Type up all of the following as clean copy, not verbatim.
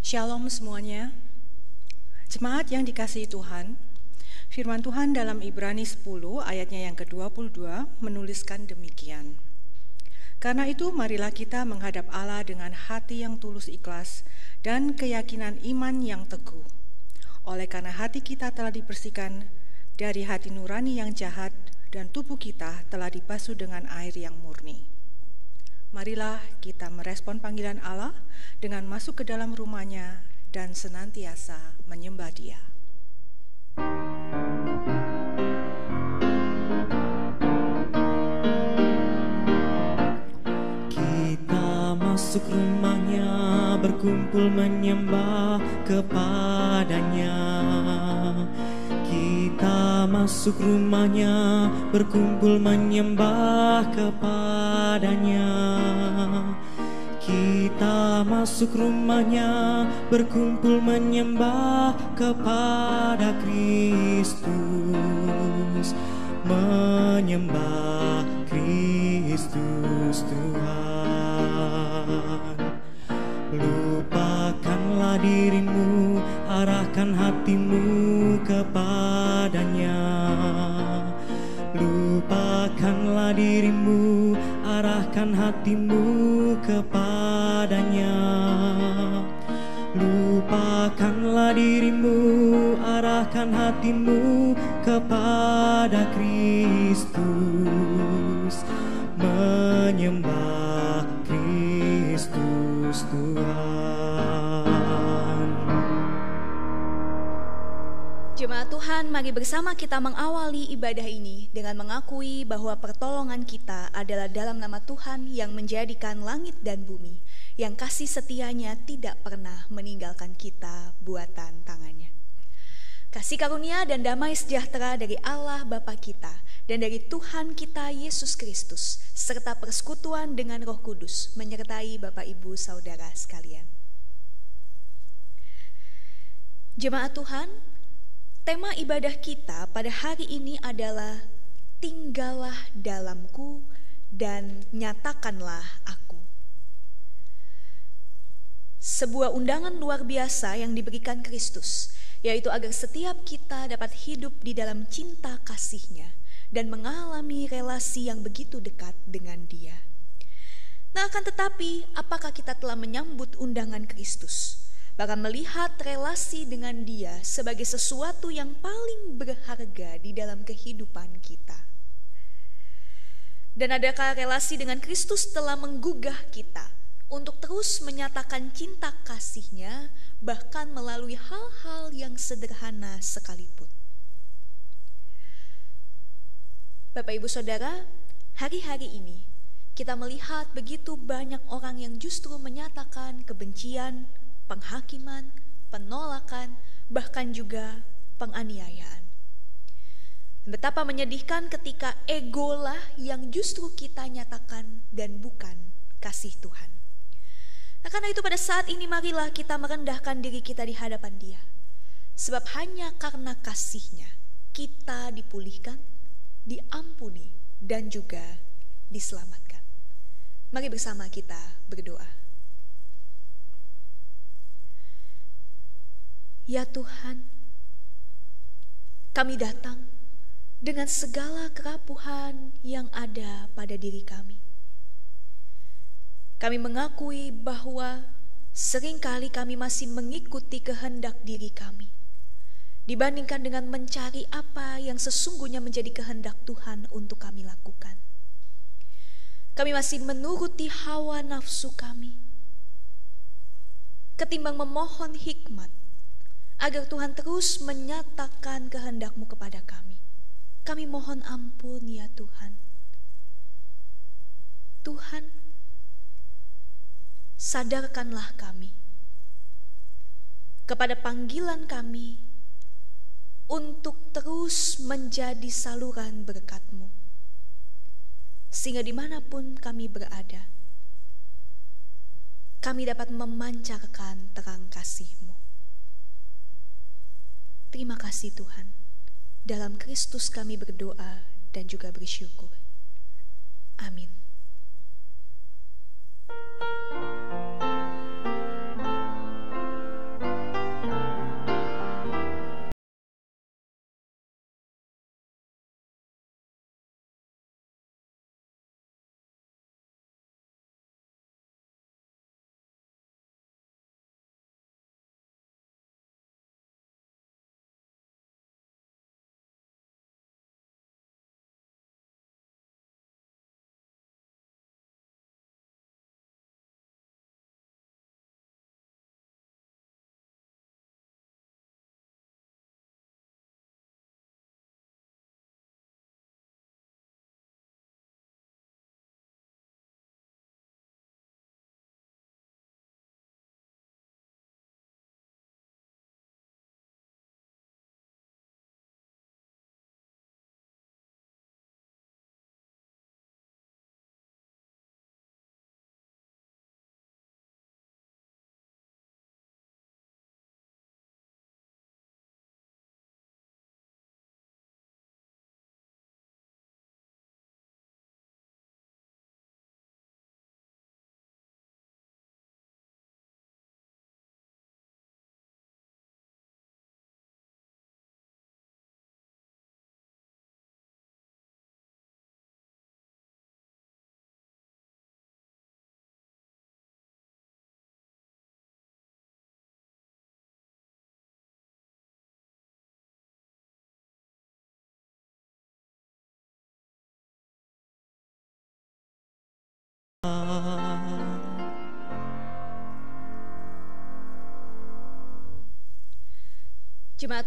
Shalom semuanya. Jemaat yang dikasihi Tuhan, firman Tuhan dalam Ibrani 10 ayatnya yang ke-22 menuliskan demikian. Karena itu marilah kita menghadap Allah dengan hati yang tulus ikhlas dan keyakinan iman yang teguh. Oleh karena hati kita telah dibersihkan dari hati nurani yang jahat dan tubuh kita telah dibasuh dengan air yang murni. Marilah kita merespon panggilan Allah dengan masuk ke dalam rumahnya dan senantiasa menyembah Dia. Kita masuk rumahnya, berkumpul menyembah kepadanya. Kita masuk rumahnya, berkumpul menyembah kepadanya. Kita masuk rumahnya, berkumpul menyembah kepada Kristus, menyembah Kristus Tuhan. Lupakanlah dirimu, arahkan hatimu kepadanya. Lupakanlah dirimu, arahkan hatimu kepadanya. Lupakanlah dirimu, arahkan hatimu kepada Kristus, menyembah Kristus Tuhan. Jemaat Tuhan, mari bersama kita mengawali ibadah ini dengan mengakui bahwa pertolongan kita adalah dalam nama Tuhan yang menjadikan langit dan bumi, yang kasih setianya tidak pernah meninggalkan kita buatan tangannya. Kasih karunia dan damai sejahtera dari Allah Bapa kita dan dari Tuhan kita Yesus Kristus, serta persekutuan dengan Roh Kudus menyertai Bapak Ibu Saudara sekalian. Jemaat Tuhan, tema ibadah kita pada hari ini adalah tinggallah dalamku dan nyatakanlah aku. Sebuah undangan luar biasa yang diberikan Kristus, yaitu agar setiap kita dapat hidup di dalam cinta kasih-Nya dan mengalami relasi yang begitu dekat dengan Dia. Nah, akan tetapi, apakah kita telah menyambut undangan Kristus? Bahkan melihat relasi dengan Dia sebagai sesuatu yang paling berharga di dalam kehidupan kita. Dan adakah relasi dengan Kristus telah menggugah kita untuk terus menyatakan cinta kasih-Nya, bahkan melalui hal-hal yang sederhana sekalipun. Bapak Ibu Saudara, hari-hari ini kita melihat begitu banyak orang yang justru menyatakan kebencian, penghakiman, penolakan, bahkan juga penganiayaan. Betapa menyedihkan ketika egolah yang justru kita nyatakan dan bukan kasih Tuhan. Nah, karena itu pada saat ini marilah kita merendahkan diri kita di hadapan Dia. Sebab hanya karena kasih-Nya kita dipulihkan, diampuni, dan juga diselamatkan. Mari bersama kita berdoa. Ya Tuhan, kami datang dengan segala kerapuhan yang ada pada diri kami. Kami mengakui bahwa seringkali kami masih mengikuti kehendak diri kami, dibandingkan dengan mencari apa yang sesungguhnya menjadi kehendak Tuhan untuk kami lakukan. Kami masih menuruti hawa nafsu kami, ketimbang memohon hikmat, agar Tuhan terus menyatakan kehendak-Mu kepada kami. Kami mohon ampun ya Tuhan. Tuhan, sadarkanlah kami kepada panggilan kami untuk terus menjadi saluran berkat-Mu, sehingga dimanapun kami berada, kami dapat memancarkan terang kasih-Mu. Terima kasih Tuhan. Dalam Kristus kami berdoa dan juga bersyukur. Amin. Jemaat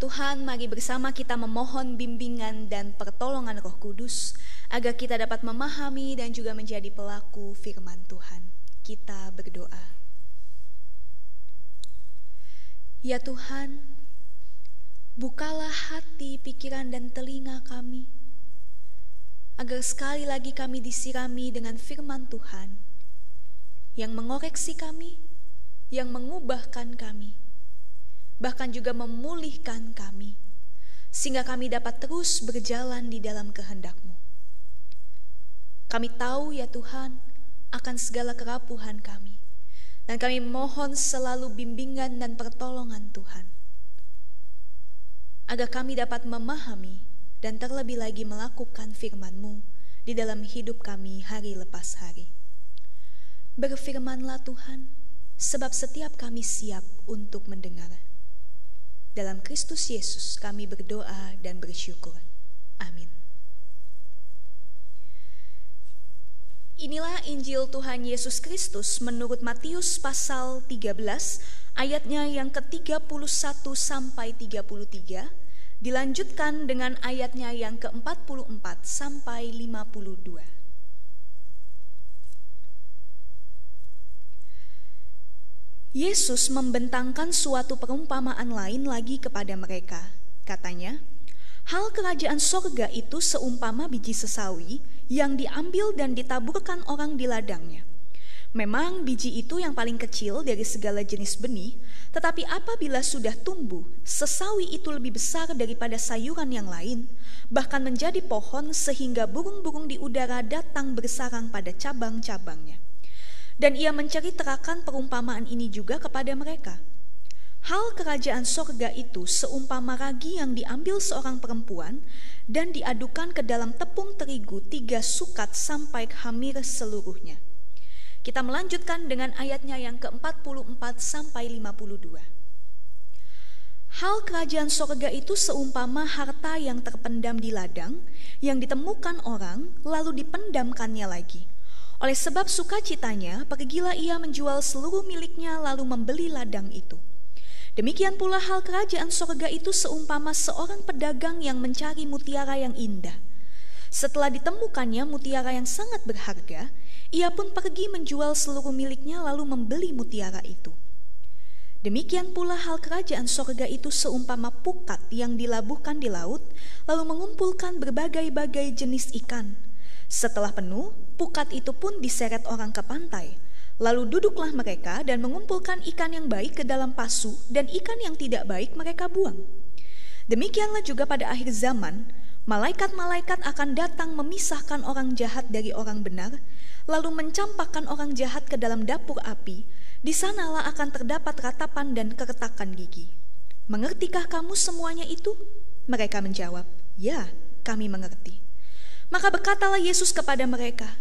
Tuhan, mari bersama kita memohon bimbingan dan pertolongan Roh Kudus agar kita dapat memahami dan juga menjadi pelaku firman Tuhan. Kita berdoa. Ya Tuhan, bukalah hati, pikiran, dan telinga kami agar sekali lagi kami disirami dengan firman Tuhan yang mengoreksi kami, yang mengubahkan kami, bahkan juga memulihkan kami, sehingga kami dapat terus berjalan di dalam kehendak-Mu. Kami tahu ya Tuhan akan segala kerapuhan kami, dan kami mohon selalu bimbingan dan pertolongan Tuhan, agar kami dapat memahami dan terlebih lagi melakukan firman-Mu di dalam hidup kami hari lepas hari. Berfirmanlah Tuhan, sebab setiap kami siap untuk mendengar. Dalam Kristus Yesus kami berdoa dan bersyukur. Amin. Inilah Injil Tuhan Yesus Kristus menurut Matius pasal 13 ayatnya yang ke-31 sampai 33, dilanjutkan dengan ayatnya yang ke-44 sampai 52. Yesus membentangkan suatu perumpamaan lain lagi kepada mereka. Katanya, hal kerajaan sorga itu seumpama biji sesawi yang diambil dan ditaburkan orang di ladangnya. Memang biji itu yang paling kecil dari segala jenis benih, tetapi apabila sudah tumbuh, sesawi itu lebih besar daripada sayuran yang lain, bahkan menjadi pohon sehingga burung-burung di udara datang bersarang pada cabang-cabangnya. Dan ia menceritakan perumpamaan ini juga kepada mereka. Hal kerajaan sorga itu seumpama ragi yang diambil seorang perempuan dan diadukan ke dalam tepung terigu 3 sukat sampai hamir seluruhnya. Kita melanjutkan dengan ayatnya yang ke-44 sampai 52. Hal kerajaan sorga itu seumpama harta yang terpendam di ladang, yang ditemukan orang lalu dipendamkannya lagi. Oleh sebab sukacitanya, pergilah ia menjual seluruh miliknya lalu membeli ladang itu. Demikian pula hal kerajaan sorga itu seumpama seorang pedagang yang mencari mutiara yang indah. Setelah ditemukannya mutiara yang sangat berharga, ia pun pergi menjual seluruh miliknya lalu membeli mutiara itu. Demikian pula hal kerajaan sorga itu seumpama pukat yang dilabuhkan di laut, lalu mengumpulkan berbagai-bagai jenis ikan. Setelah penuh, pukat itu pun diseret orang ke pantai. Lalu duduklah mereka dan mengumpulkan ikan yang baik ke dalam pasu, dan ikan yang tidak baik mereka buang. Demikianlah juga pada akhir zaman, malaikat-malaikat akan datang memisahkan orang jahat dari orang benar, lalu mencampakkan orang jahat ke dalam dapur api. Di sanalah akan terdapat ratapan dan keretakan gigi. Mengertikah kamu semuanya itu? Mereka menjawab, ya, kami mengerti. Maka berkatalah Yesus kepada mereka,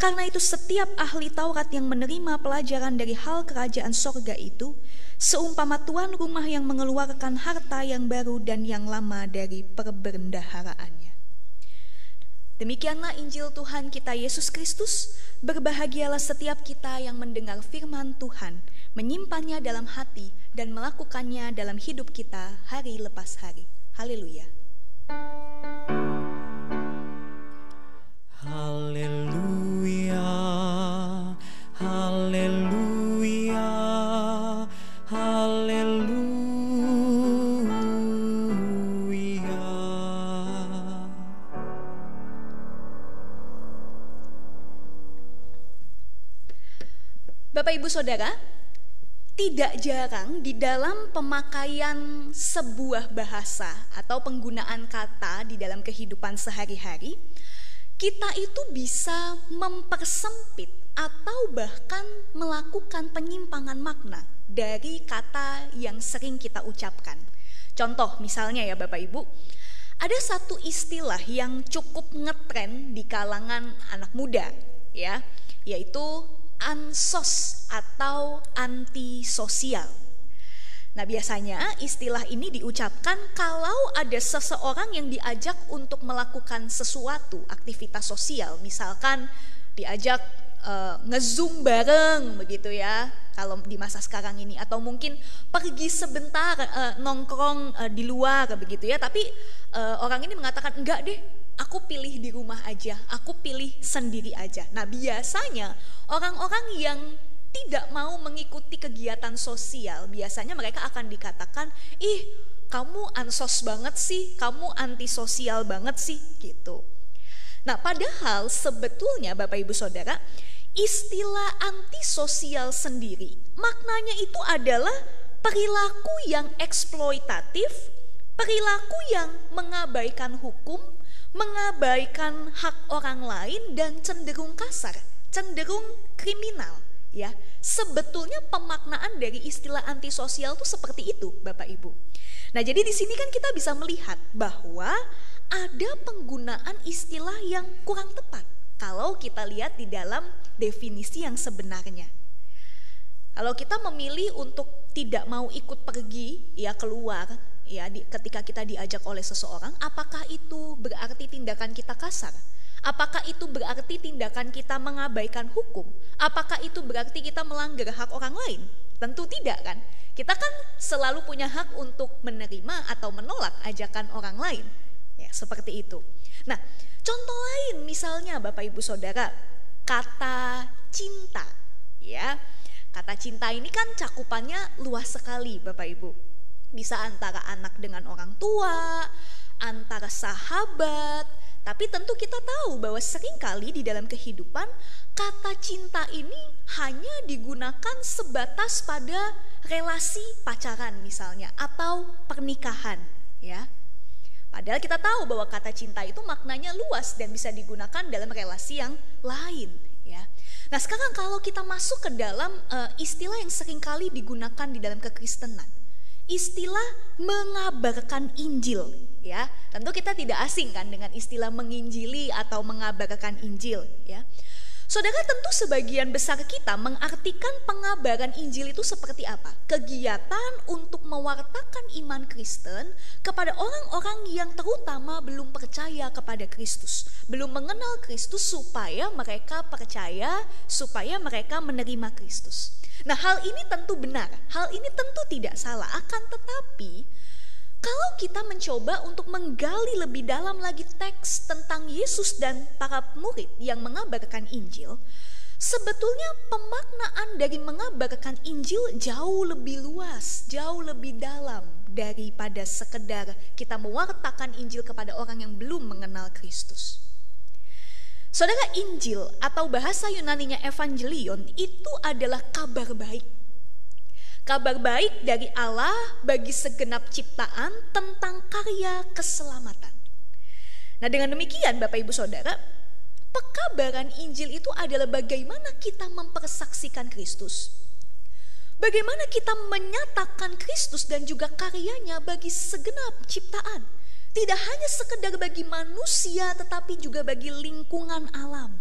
karena itu setiap ahli Taurat yang menerima pelajaran dari hal kerajaan sorga itu, seumpama tuan rumah yang mengeluarkan harta yang baru dan yang lama dari perbendaharaannya. Demikianlah Injil Tuhan kita Yesus Kristus. Berbahagialah setiap kita yang mendengar firman Tuhan, menyimpannya dalam hati dan melakukannya dalam hidup kita hari lepas hari. Haleluya. Haleluya, haleluya, haleluya. Bapak Ibu Saudara, tidak jarang di dalam pemakaian sebuah bahasa atau penggunaan kata di dalam kehidupan sehari-hari, kita itu bisa mempersempit atau bahkan melakukan penyimpangan makna dari kata yang sering kita ucapkan. Contoh misalnya ya Bapak Ibu, ada satu istilah yang cukup ngetren di kalangan anak muda, ya, yaitu ansos atau antisosial. Nah, biasanya istilah ini diucapkan kalau ada seseorang yang diajak untuk melakukan sesuatu, aktivitas sosial. Misalkan diajak nge-zoom bareng begitu ya kalau di masa sekarang ini, atau mungkin pergi sebentar nongkrong di luar begitu ya. Tapi orang ini mengatakan enggak deh, aku pilih di rumah aja, aku pilih sendiri aja. Nah biasanya orang-orang yang tidak mau mengikuti kegiatan sosial, biasanya mereka akan dikatakan, ih kamu ansos banget sih, kamu antisosial banget sih gitu. Nah padahal sebetulnya Bapak Ibu Saudara, istilah antisosial sendiri maknanya itu adalah perilaku yang eksploitatif, perilaku yang mengabaikan hukum, mengabaikan hak orang lain, dan cenderung kasar, cenderung kriminal ya. Sebetulnya pemaknaan dari istilah antisosial itu seperti itu Bapak Ibu. Nah jadi di sini kan kita bisa melihat bahwa ada penggunaan istilah yang kurang tepat kalau kita lihat di dalam definisi yang sebenarnya. Kalau kita memilih untuk tidak mau ikut pergi ya keluar ya ketika kita diajak oleh seseorang, apakah itu berarti tindakan kita kasar? Apakah itu berarti tindakan kita mengabaikan hukum? Apakah itu berarti kita melanggar hak orang lain? Tentu tidak kan? Kita kan selalu punya hak untuk menerima atau menolak ajakan orang lain. Ya, seperti itu. Nah, contoh lain misalnya Bapak Ibu Saudara, kata cinta. Ya. Kata cinta ini kan cakupannya luas sekali Bapak Ibu. Bisa antara anak dengan orang tua, antara sahabat. Tapi tentu kita tahu bahwa seringkali di dalam kehidupan kata cinta ini hanya digunakan sebatas pada relasi pacaran misalnya atau pernikahan ya. Padahal kita tahu bahwa kata cinta itu maknanya luas dan bisa digunakan dalam relasi yang lain ya. Nah sekarang kalau kita masuk ke dalam istilah yang seringkali digunakan di dalam kekristenan, istilah mengabarkan Injil ya. Tentu kita tidak asing kan dengan istilah menginjili atau mengabarkan Injil ya. Saudara, tentu sebagian besar kita mengartikan pengabaran Injil itu seperti apa? Kegiatan untuk mewartakan iman Kristen kepada orang-orang yang terutama belum percaya kepada Kristus, belum mengenal Kristus, supaya mereka percaya, supaya mereka menerima Kristus. Nah, hal ini tentu benar, hal ini tentu tidak salah. Akan tetapi kalau kita mencoba untuk menggali lebih dalam lagi teks tentang Yesus dan para murid yang mengabarkan Injil, sebetulnya pemaknaan dari mengabarkan Injil jauh lebih luas, jauh lebih dalam daripada sekedar kita mewartakan Injil kepada orang yang belum mengenal Kristus. Saudara, Injil atau bahasa Yunaninya Evangelion itu adalah kabar baik. Kabar baik dari Allah bagi segenap ciptaan tentang karya keselamatan. Nah dengan demikian Bapak Ibu Saudara, pekabaran Injil itu adalah bagaimana kita mempersaksikan Kristus. Bagaimana kita menyatakan Kristus dan juga karyanya bagi segenap ciptaan. Tidak hanya sekedar bagi manusia tetapi juga bagi lingkungan alam.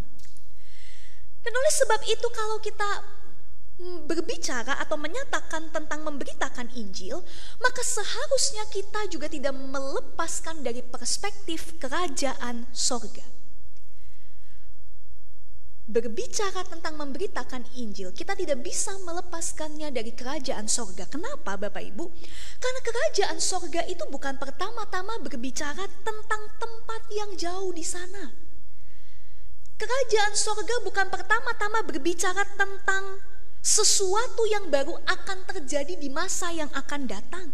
Dan oleh sebab itu kalau kita berbicara atau menyatakan tentang memberitakan Injil, maka seharusnya kita juga tidak melepaskan dari perspektif kerajaan sorga. Berbicara tentang memberitakan Injil, kita tidak bisa melepaskannya dari kerajaan sorga. Kenapa Bapak Ibu? Karena kerajaan sorga itu bukan pertama-tama berbicara tentang tempat yang jauh di sana. Kerajaan sorga bukan pertama-tama berbicara tentang sesuatu yang baru akan terjadi di masa yang akan datang.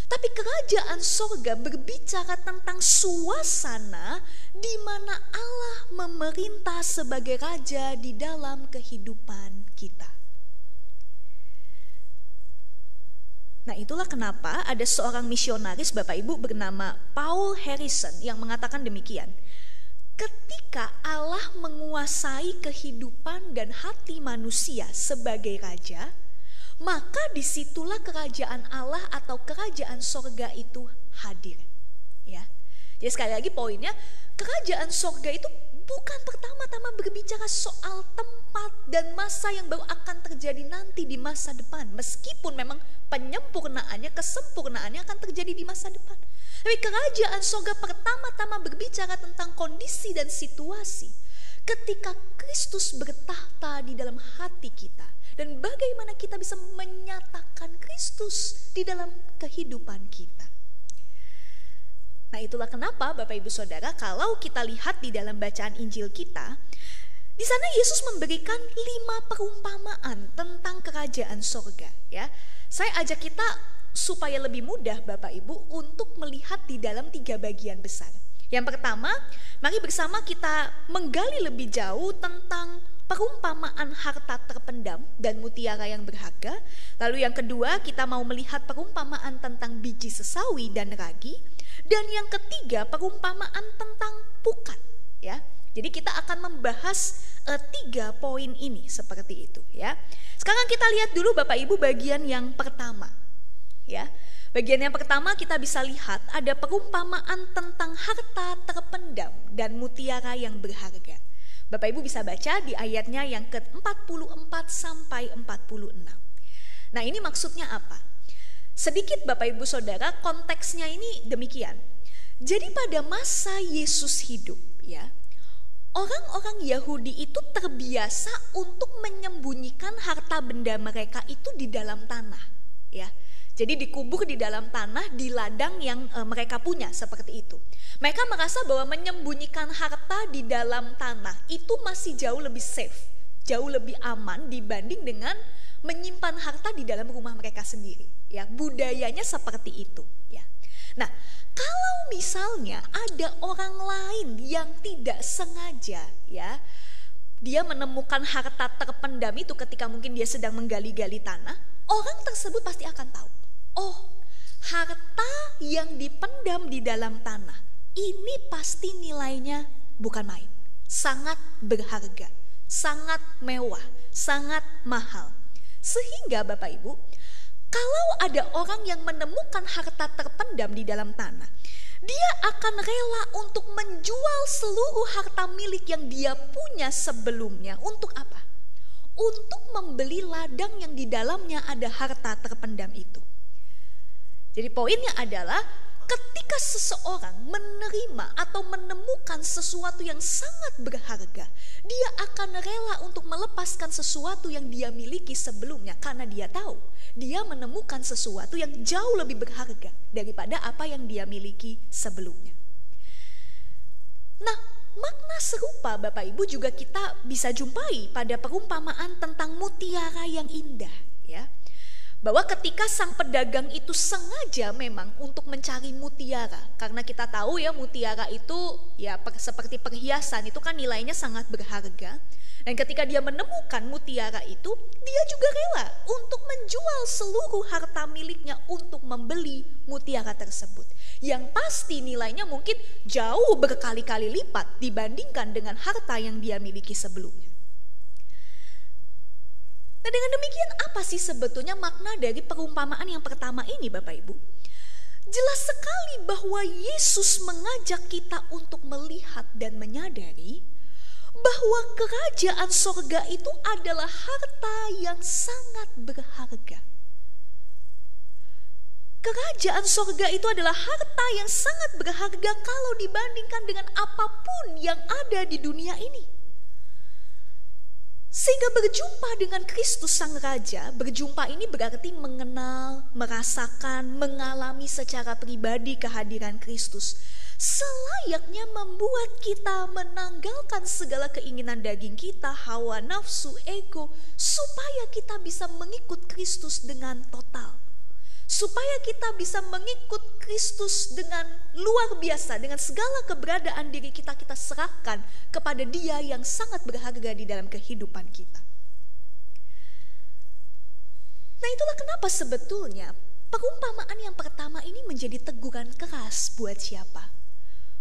Tapi kerajaan sorga berbicara tentang suasana di mana Allah memerintah sebagai raja di dalam kehidupan kita. Nah itulah kenapa ada seorang misionaris Bapak Ibu bernama Paul Harrison yang mengatakan demikian. Ketika Allah menguasai kehidupan dan hati manusia sebagai raja, maka disitulah kerajaan Allah atau kerajaan sorga itu hadir. Ya, jadi sekali lagi poinnya, kerajaan sorga itu bukan pertama-tama berbicara soal tempat dan masa yang baru akan terjadi nanti di masa depan, meskipun memang penyempurnaannya, kesempurnaannya akan terjadi di masa depan. Tapi kerajaan sorga pertama-tama berbicara tentang kondisi dan situasi ketika Kristus bertahta di dalam hati kita, dan bagaimana kita bisa menyatakan Kristus di dalam kehidupan kita. Nah, itulah kenapa Bapak Ibu Saudara, kalau kita lihat di dalam bacaan Injil kita, di sana Yesus memberikan 5 perumpamaan tentang kerajaan sorga. Ya, saya ajak kita supaya lebih mudah Bapak Ibu untuk melihat di dalam 3 bagian besar. Yang pertama, mari bersama kita menggali lebih jauh tentang perumpamaan harta terpendam dan mutiara yang berharga. Lalu yang kedua, kita mau melihat perumpamaan tentang biji sesawi dan ragi. Dan yang ketiga, perumpamaan tentang pukat. Ya, jadi kita akan membahas 3 poin ini seperti itu. Ya, sekarang kita lihat dulu Bapak Ibu bagian yang pertama. Ya, bagian yang pertama kita bisa lihat ada perumpamaan tentang harta terpendam dan mutiara yang berharga. Bapak Ibu bisa baca di ayatnya yang ke-44 sampai 46. Nah, ini maksudnya apa? Sedikit Bapak Ibu Saudara, konteksnya ini demikian. Jadi pada masa Yesus hidup, ya, orang-orang Yahudi itu terbiasa untuk menyembunyikan harta benda mereka itu di dalam tanah, ya. Jadi dikubur di dalam tanah di ladang yang mereka punya seperti itu. Mereka merasa bahwa menyembunyikan harta di dalam tanah itu masih jauh lebih safe, jauh lebih aman dibanding dengan menyimpan harta di dalam rumah mereka sendiri. Ya, budayanya seperti itu. Ya. Nah, kalau misalnya ada orang lain yang tidak sengaja, ya, dia menemukan harta terpendam itu ketika mungkin dia sedang menggali-gali tanah, orang tersebut pasti akan tahu. Oh, harta yang dipendam di dalam tanah ini pasti nilainya bukan main, sangat berharga, sangat mewah, sangat mahal. Sehingga Bapak Ibu, kalau ada orang yang menemukan harta terpendam di dalam tanah, dia akan rela untuk menjual seluruh harta milik yang dia punya sebelumnya. Untuk apa? Untuk membeli ladang yang di dalamnya ada harta terpendam itu. Jadi poinnya adalah ketika seseorang menerima atau menemukan sesuatu yang sangat berharga, dia akan rela untuk melepaskan sesuatu yang dia miliki sebelumnya karena dia tahu dia menemukan sesuatu yang jauh lebih berharga daripada apa yang dia miliki sebelumnya. Nah, makna serupa Bapak Ibu juga kita bisa jumpai pada perumpamaan tentang mutiara yang indah, ya. Bahwa ketika sang pedagang itu sengaja memang untuk mencari mutiara, karena kita tahu ya mutiara itu ya seperti perhiasan, itu kan nilainya sangat berharga. Dan ketika dia menemukan mutiara itu, dia juga rela untuk menjual seluruh harta miliknya untuk membeli mutiara tersebut. Yang pasti nilainya mungkin jauh berkali-kali lipat dibandingkan dengan harta yang dia miliki sebelumnya. Nah, dengan demikian apa sih sebetulnya makna dari perumpamaan yang pertama ini Bapak Ibu? Jelas sekali bahwa Yesus mengajak kita untuk melihat dan menyadari bahwa kerajaan sorga itu adalah harta yang sangat berharga. Kerajaan sorga itu adalah harta yang sangat berharga kalau dibandingkan dengan apapun yang ada di dunia ini. Sehingga berjumpa dengan Kristus Sang Raja, berjumpa ini berarti mengenal, merasakan, mengalami secara pribadi kehadiran Kristus. Selayaknya membuat kita menanggalkan segala keinginan daging kita, hawa nafsu, ego, supaya kita bisa mengikut Kristus dengan total. Supaya kita bisa mengikut Kristus dengan luar biasa, dengan segala keberadaan diri kita, kita serahkan kepada Dia yang sangat berharga di dalam kehidupan kita. Nah, itulah kenapa sebetulnya perumpamaan yang pertama ini menjadi teguran keras buat siapa?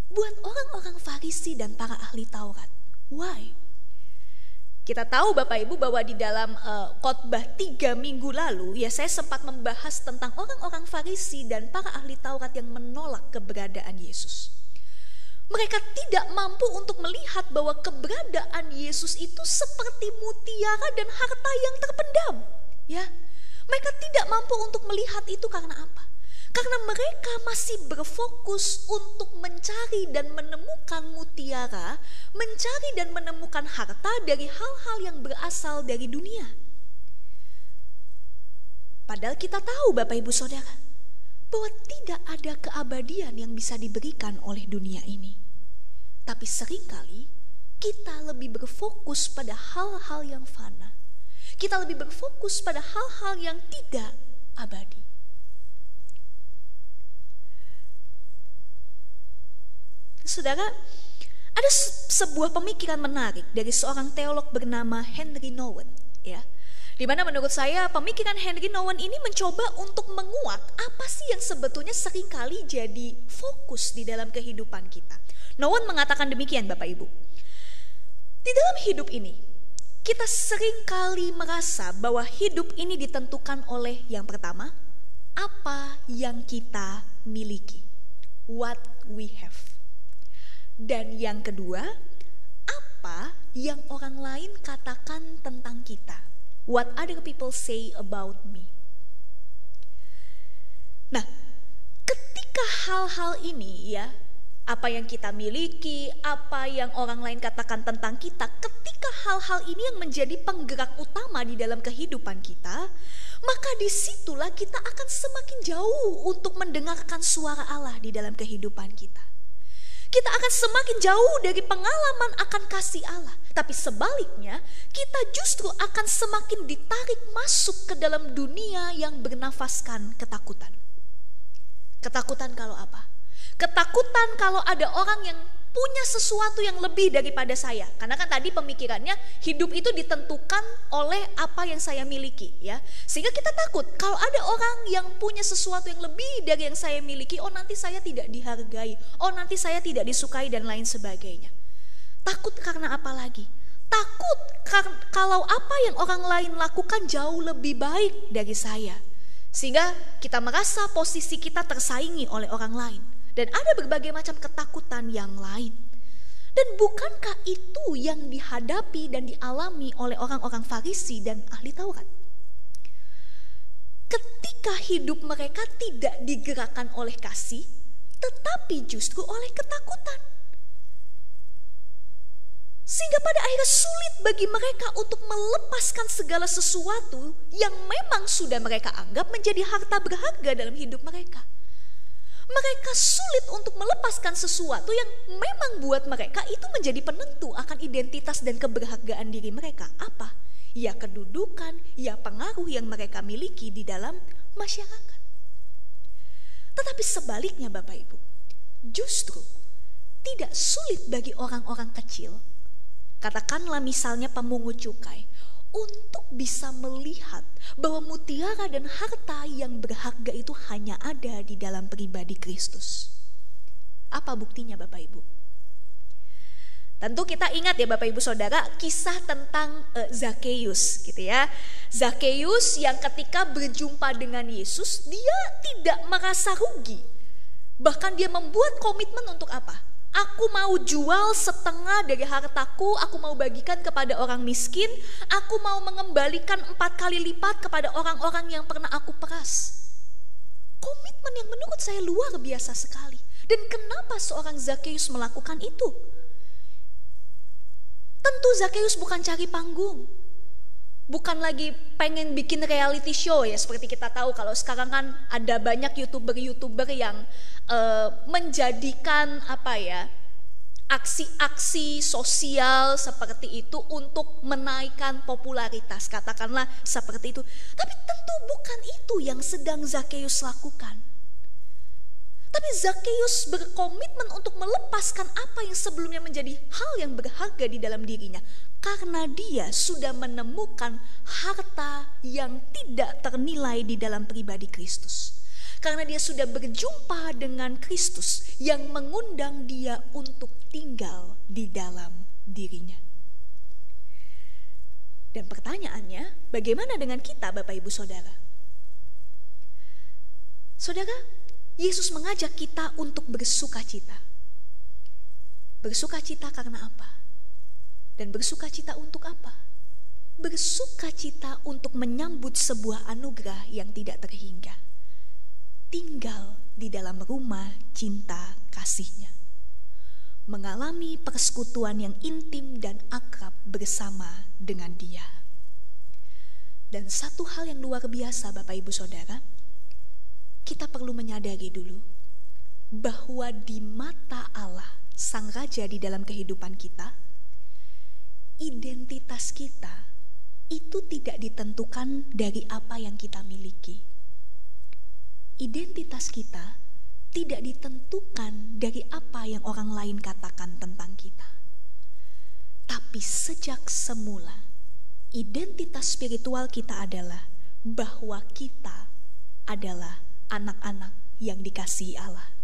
Buat orang-orang Farisi dan para ahli Taurat. Why? Kita tahu Bapak Ibu bahwa di dalam khotbah 3 minggu lalu, ya saya sempat membahas tentang orang-orang Farisi dan para ahli Taurat yang menolak keberadaan Yesus. Mereka tidak mampu untuk melihat bahwa keberadaan Yesus itu seperti mutiara dan harta yang terpendam. Ya, mereka tidak mampu untuk melihat itu karena apa? Karena mereka masih berfokus untuk mencari dan menemukan mutiara, mencari dan menemukan harta dari hal-hal yang berasal dari dunia. Padahal kita tahu Bapak Ibu Saudara, bahwa tidak ada keabadian yang bisa diberikan oleh dunia ini. Tapi seringkali kita lebih berfokus pada hal-hal yang fana. Kita lebih berfokus pada hal-hal yang tidak abadi. Saudara, ada sebuah pemikiran menarik dari seorang teolog bernama Henry Nouwen, ya. Di mana menurut saya pemikiran Henry Nouwen ini mencoba untuk menguak apa sih yang sebetulnya seringkali jadi fokus di dalam kehidupan kita. Nouwen mengatakan demikian Bapak Ibu. Di dalam hidup ini, kita seringkali merasa bahwa hidup ini ditentukan oleh yang pertama, apa yang kita miliki, what we have. Dan yang kedua, apa yang orang lain katakan tentang kita, what other people say about me. Nah, ketika hal-hal ini ya, apa yang kita miliki, apa yang orang lain katakan tentang kita, ketika hal-hal ini yang menjadi penggerak utama di dalam kehidupan kita, maka disitulah kita akan semakin jauh untuk mendengarkan suara Allah di dalam kehidupan kita. Kita akan semakin jauh dari pengalaman akan kasih Allah. Tapi sebaliknya, kita justru akan semakin ditarik masuk ke dalam dunia yang bernafaskan ketakutan. Ketakutan kalau apa? Ketakutan kalau ada orang yang punya sesuatu yang lebih daripada saya. Karena kan tadi pemikirannya hidup itu ditentukan oleh apa yang saya miliki, ya. Sehingga kita takut kalau ada orang yang punya sesuatu yang lebih dari yang saya miliki, oh nanti saya tidak dihargai, oh nanti saya tidak disukai dan lain sebagainya. Takut karena apa lagi? Takut kalau apa yang orang lain lakukan jauh lebih baik dari saya. Sehingga kita merasa posisi kita tersaingi oleh orang lain. Dan ada berbagai macam ketakutan yang lain. Dan bukankah itu yang dihadapi dan dialami oleh orang-orang Farisi dan ahli Taurat? Ketika hidup mereka tidak digerakkan oleh kasih, tetapi justru oleh ketakutan. Sehingga pada akhirnya sulit bagi mereka untuk melepaskan segala sesuatu yang memang sudah mereka anggap menjadi harta berharga dalam hidup mereka. Mereka sulit untuk melepaskan sesuatu yang memang buat mereka itu menjadi penentu akan identitas dan keberhargaan diri mereka. Apa? Ya kedudukan, ya pengaruh yang mereka miliki di dalam masyarakat. Tetapi sebaliknya Bapak Ibu, justru tidak sulit bagi orang-orang kecil, katakanlah misalnya pemungut cukai, untuk bisa melihat bahwa mutiara dan harta yang berharga itu hanya ada di dalam pribadi Kristus. Apa buktinya Bapak Ibu? Tentu kita ingat ya Bapak Ibu Saudara, kisah tentang Zakheus gitu ya. Zakheus yang ketika berjumpa dengan Yesus, dia tidak merasa rugi. Bahkan dia membuat komitmen untuk apa? Aku mau jual setengah dari hartaku, aku mau bagikan kepada orang miskin, aku mau mengembalikan 4 kali lipat kepada orang-orang yang pernah aku peras. Komitmen yang menurut saya luar biasa sekali. Dan kenapa seorang Zakheus melakukan itu? Tentu Zakheus bukan cari panggung, bukan lagi pengen bikin reality show ya, seperti kita tahu kalau sekarang kan ada banyak YouTuber yang menjadikan aksi-aksi sosial seperti itu untuk menaikkan popularitas, katakanlah seperti itu. Tapi tentu bukan itu yang sedang Zakheus lakukan. Tapi Zakheus berkomitmen untuk melepaskan apa yang sebelumnya menjadi hal yang berharga di dalam dirinya, karena dia sudah menemukan harta yang tidak ternilai di dalam pribadi Kristus. Karena dia sudah berjumpa dengan Kristus yang mengundang dia untuk tinggal di dalam dirinya. Dan pertanyaannya, bagaimana dengan kita Bapak Ibu Saudara? Saudara, Yesus mengajak kita untuk bersukacita. Bersukacita karena apa? Dan bersukacita untuk apa? Bersukacita untuk menyambut sebuah anugerah yang tidak terhingga. tinggal di dalam rumah cinta kasihnya, mengalami persekutuan yang intim dan akrab bersama dengan Dia. Dan satu hal yang luar biasa Bapak Ibu Saudara, kita perlu menyadari dulu bahwa di mata Allah, Sang Raja di dalam kehidupan kita, identitas kita itu tidak ditentukan dari apa yang kita miliki. Identitas kita tidak ditentukan dari apa yang orang lain katakan tentang kita. Tapi sejak semula, identitas spiritual kita adalah bahwa kita adalah anak-anak yang dikasihi Allah.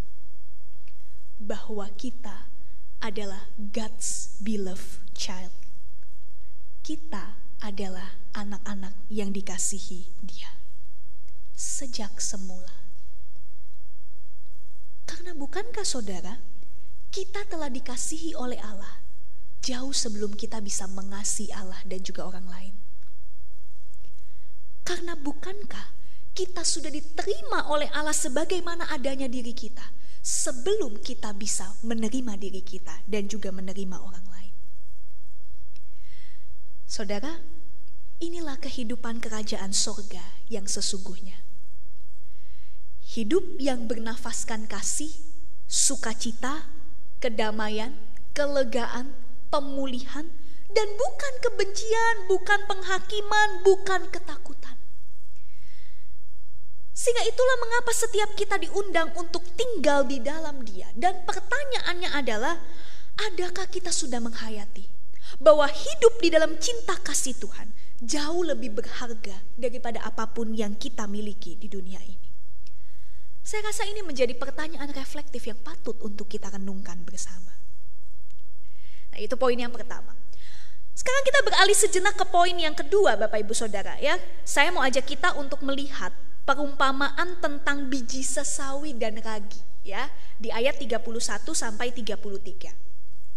Bahwa kita adalah God's beloved child. Kita adalah anak-anak yang dikasihi Dia sejak semula. Karena bukankah saudara, kita telah dikasihi oleh Allah jauh sebelum kita bisa mengasihi Allah dan juga orang lain? Karena bukankah kita sudah diterima oleh Allah sebagaimana adanya diri kita sebelum kita bisa menerima diri kita dan juga menerima orang lain? Saudara, inilah kehidupan kerajaan sorga yang sesungguhnya. Hidup yang bernafaskan kasih, sukacita, kedamaian, kelegaan, pemulihan, dan bukan kebencian, bukan penghakiman, bukan ketakutan. Sehingga itulah mengapa setiap kita diundang untuk tinggal di dalam Dia. Dan pertanyaannya adalah, adakah kita sudah menghayati bahwa hidup di dalam cinta kasih Tuhan jauh lebih berharga daripada apapun yang kita miliki di dunia ini? Saya rasa ini menjadi pertanyaan reflektif yang patut untuk kita renungkan bersama. Nah, itu poin yang pertama. Sekarang kita beralih sejenak ke poin yang kedua, Bapak Ibu Saudara ya. Saya mau ajak kita untuk melihat perumpamaan tentang biji sesawi dan ragi ya, di ayat 31 sampai 33.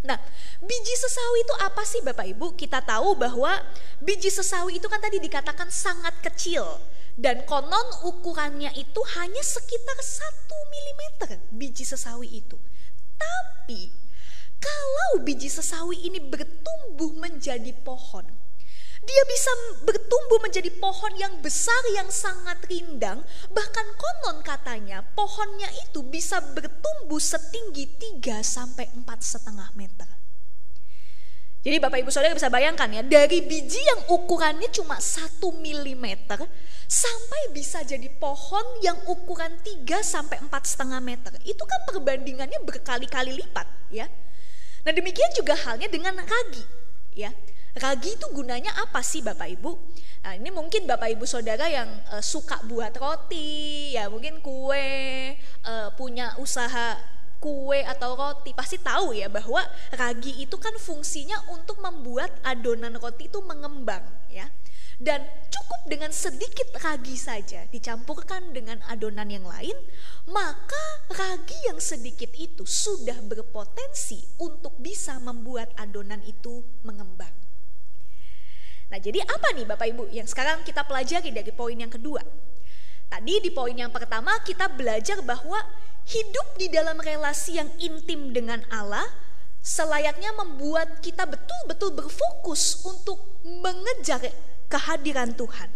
Nah, biji sesawi itu apa sih Bapak Ibu? Kita tahu bahwa biji sesawi itu kan tadi dikatakan sangat kecil. Dan konon ukurannya itu hanya sekitar 1 mm biji sesawi itu. Tapi, kalau biji sesawi ini bertumbuh menjadi pohon, dia bisa bertumbuh menjadi pohon yang besar, yang sangat rindang. Bahkan konon katanya pohonnya itu bisa bertumbuh setinggi 3-4,5 meter. Jadi Bapak Ibu Saudara bisa bayangkan ya, dari biji yang ukurannya cuma 1 mm sampai bisa jadi pohon yang ukuran 3-4,5 meter. Itu kan perbandingannya berkali-kali lipat ya. Nah, demikian juga halnya dengan ragi ya. Ragi itu gunanya apa sih Bapak Ibu? Nah, ini mungkin Bapak Ibu Saudara yang suka buat roti, ya mungkin kue, punya usaha kue atau roti, pasti tahu ya bahwa ragi itu kan fungsinya untuk membuat adonan roti itu mengembang ya. Dan cukup dengan sedikit ragi saja dicampurkan dengan adonan yang lain, maka ragi yang sedikit itu sudah berpotensi untuk bisa membuat adonan itu mengembang. Nah, jadi apa nih Bapak Ibu yang sekarang kita pelajari dari poin yang kedua? Tadi di poin yang pertama kita belajar bahwa hidup di dalam relasi yang intim dengan Allah selayaknya membuat kita betul-betul berfokus untuk mengejar kehadiran Tuhan.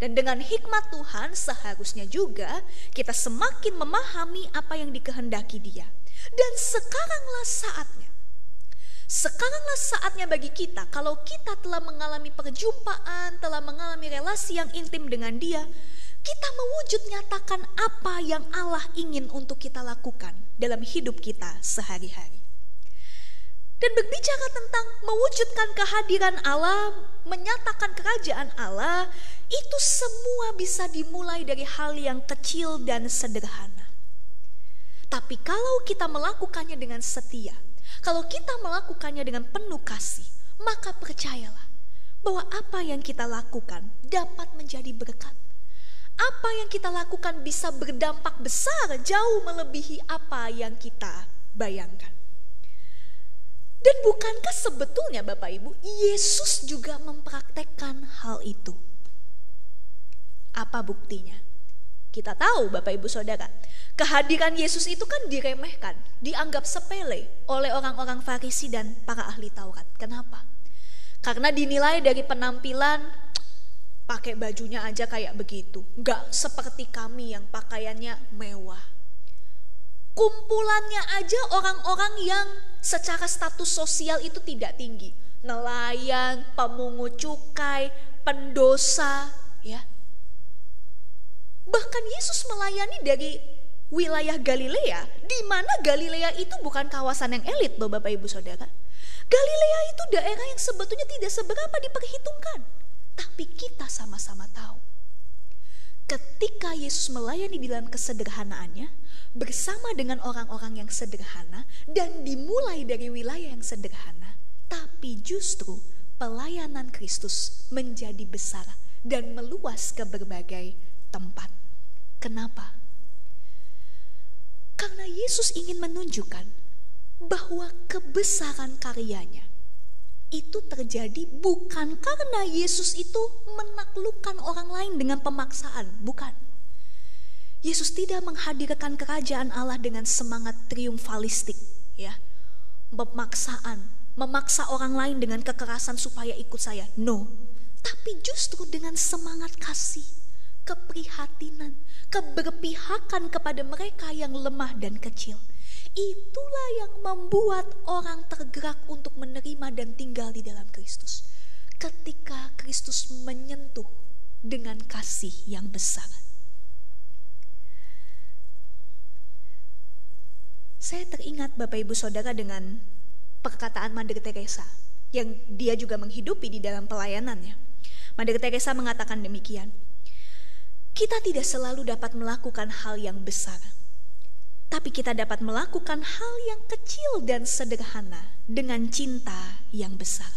Dan dengan hikmat Tuhan seharusnya juga kita semakin memahami apa yang dikehendaki Dia. Dan sekaranglah saatnya bagi kita, kalau kita telah mengalami perjumpaan, telah mengalami relasi yang intim dengan Dia, kita mewujud nyatakan apa yang Allah ingin untuk kita lakukan dalam hidup kita sehari-hari. Dan berbicara tentang mewujudkan kehadiran Allah, menyatakan kerajaan Allah, itu semua bisa dimulai dari hal yang kecil dan sederhana. Tapi kalau kita melakukannya dengan setia, kalau kita melakukannya dengan penuh kasih, maka percayalah bahwa apa yang kita lakukan dapat menjadi berkat. Apa yang kita lakukan bisa berdampak besar, jauh melebihi apa yang kita bayangkan. Dan bukankah sebetulnya Bapak Ibu, Yesus juga mempraktekkan hal itu? Apa buktinya? Kita tahu Bapak Ibu Saudara, kehadiran Yesus itu kan diremehkan, dianggap sepele oleh orang-orang Farisi dan para ahli Taurat. Kenapa? Karena dinilai dari penampilan, pakai bajunya aja kayak begitu, gak seperti kami yang pakaiannya mewah. Kumpulannya aja orang-orang yang secara status sosial itu tidak tinggi, nelayan, pemungut cukai, pendosa, ya. Bahkan Yesus melayani dari wilayah Galilea, di mana Galilea itu bukan kawasan yang elit loh Bapak Ibu Saudara. Galilea itu daerah yang sebetulnya tidak seberapa diperhitungkan. Tapi kita sama-sama tahu, ketika Yesus melayani di dalam kesederhanaannya, bersama dengan orang-orang yang sederhana, dan dimulai dari wilayah yang sederhana, tapi justru pelayanan Kristus menjadi besar dan meluas ke berbagai tempat. Kenapa? Karena Yesus ingin menunjukkan bahwa kebesaran karyanya itu terjadi bukan karena Yesus itu menaklukkan orang lain dengan pemaksaan, bukan. Yesus tidak menghadirkan kerajaan Allah dengan semangat triumfalistik, ya. Memaksa orang lain dengan kekerasan supaya ikut saya. No, tapi justru dengan semangat kasih, keprihatinan, keberpihakan kepada mereka yang lemah dan kecil. Itulah yang membuat orang tergerak untuk menerima dan tinggal di dalam Kristus. Ketika Kristus menyentuh dengan kasih yang besar. Saya teringat Bapak Ibu Saudara dengan perkataan Mother Teresa yang dia juga menghidupi di dalam pelayanannya. Mother Teresa mengatakan demikian, kita tidak selalu dapat melakukan hal yang besar, tapi kita dapat melakukan hal yang kecil dan sederhana dengan cinta yang besar.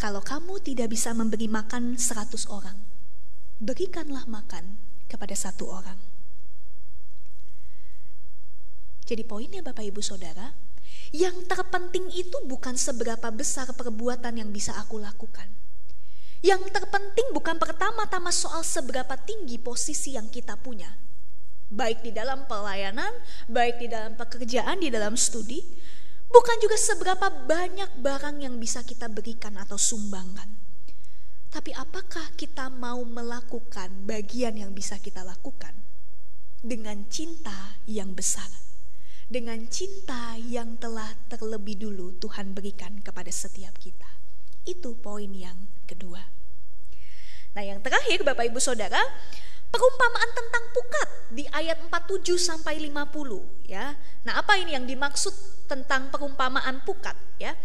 Kalau kamu tidak bisa memberi makan 100 orang, berikanlah makan kepada 1 orang. Jadi poinnya Bapak Ibu Saudara, yang terpenting itu bukan seberapa besar perbuatan yang bisa aku lakukan. Yang terpenting bukan pertama-tama soal seberapa tinggi posisi yang kita punya, baik di dalam pelayanan, baik di dalam pekerjaan, di dalam studi. Bukan juga seberapa banyak barang yang bisa kita berikan atau sumbangkan. Tapi apakah kita mau melakukan bagian yang bisa kita lakukan dengan cinta yang besar, dengan cinta yang telah terlebih dulu Tuhan berikan kepada setiap kita. Itu poin yang kedua. Nah, yang terakhir Bapak Ibu Saudara, perumpamaan tentang pukat di ayat 47 sampai 50, ya. Nah, apa ini yang dimaksud tentang perumpamaan pukat, ya?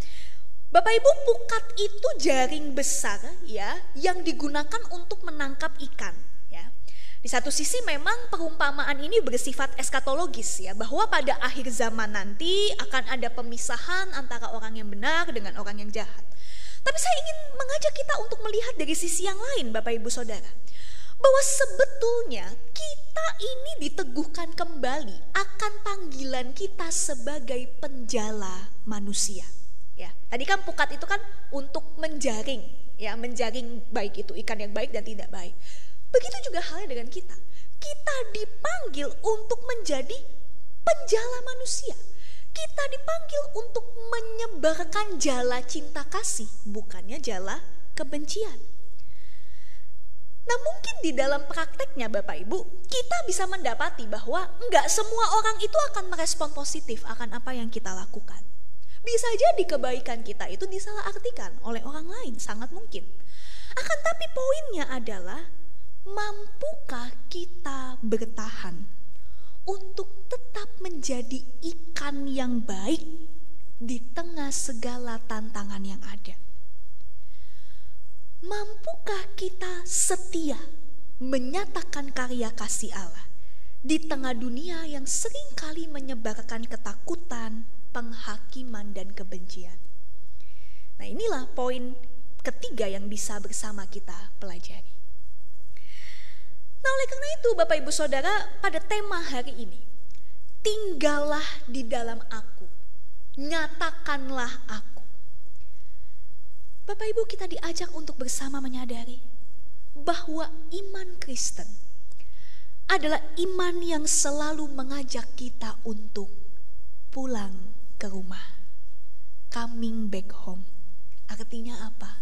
Bapak Ibu, pukat itu jaring besar, ya, yang digunakan untuk menangkap ikan, ya. Di satu sisi memang perumpamaan ini bersifat eskatologis, ya, bahwa pada akhir zaman nanti akan ada pemisahan antara orang yang benar dengan orang yang jahat. Tapi saya ingin mengajak kita untuk melihat dari sisi yang lain Bapak Ibu Saudara, bahwa sebetulnya kita ini diteguhkan kembali akan panggilan kita sebagai penjala manusia. Ya, tadi kan pukat itu kan untuk menjaring, ya, menjaring baik itu ikan yang baik dan tidak baik. Begitu juga halnya dengan kita. Kita dipanggil untuk menjadi penjala manusia. Kita dipanggil untuk menyebarkan jala cinta kasih, bukannya jala kebencian. Nah, mungkin di dalam prakteknya Bapak Ibu, kita bisa mendapati bahwa enggak semua orang itu akan merespon positif akan apa yang kita lakukan. Bisa jadi kebaikan kita itu disalahartikan oleh orang lain, sangat mungkin. Akan tapi poinnya adalah, mampukah kita bertahan untuk tetap menjadi ikan yang baik di tengah segala tantangan yang ada? Mampukah kita setia menyatakan karya kasih Allah di tengah dunia yang seringkali menyebarkan ketakutan, penghakiman, dan kebencian? Nah, inilah poin ketiga yang bisa bersama kita pelajari. Nah, oleh karena itu Bapak Ibu Saudara, pada tema hari ini, tinggallah di dalam aku, nyatakanlah aku. Bapak Ibu, kita diajak untuk bersama menyadari bahwa iman Kristen adalah iman yang selalu mengajak kita untuk pulang ke rumah. Coming back home. Artinya apa?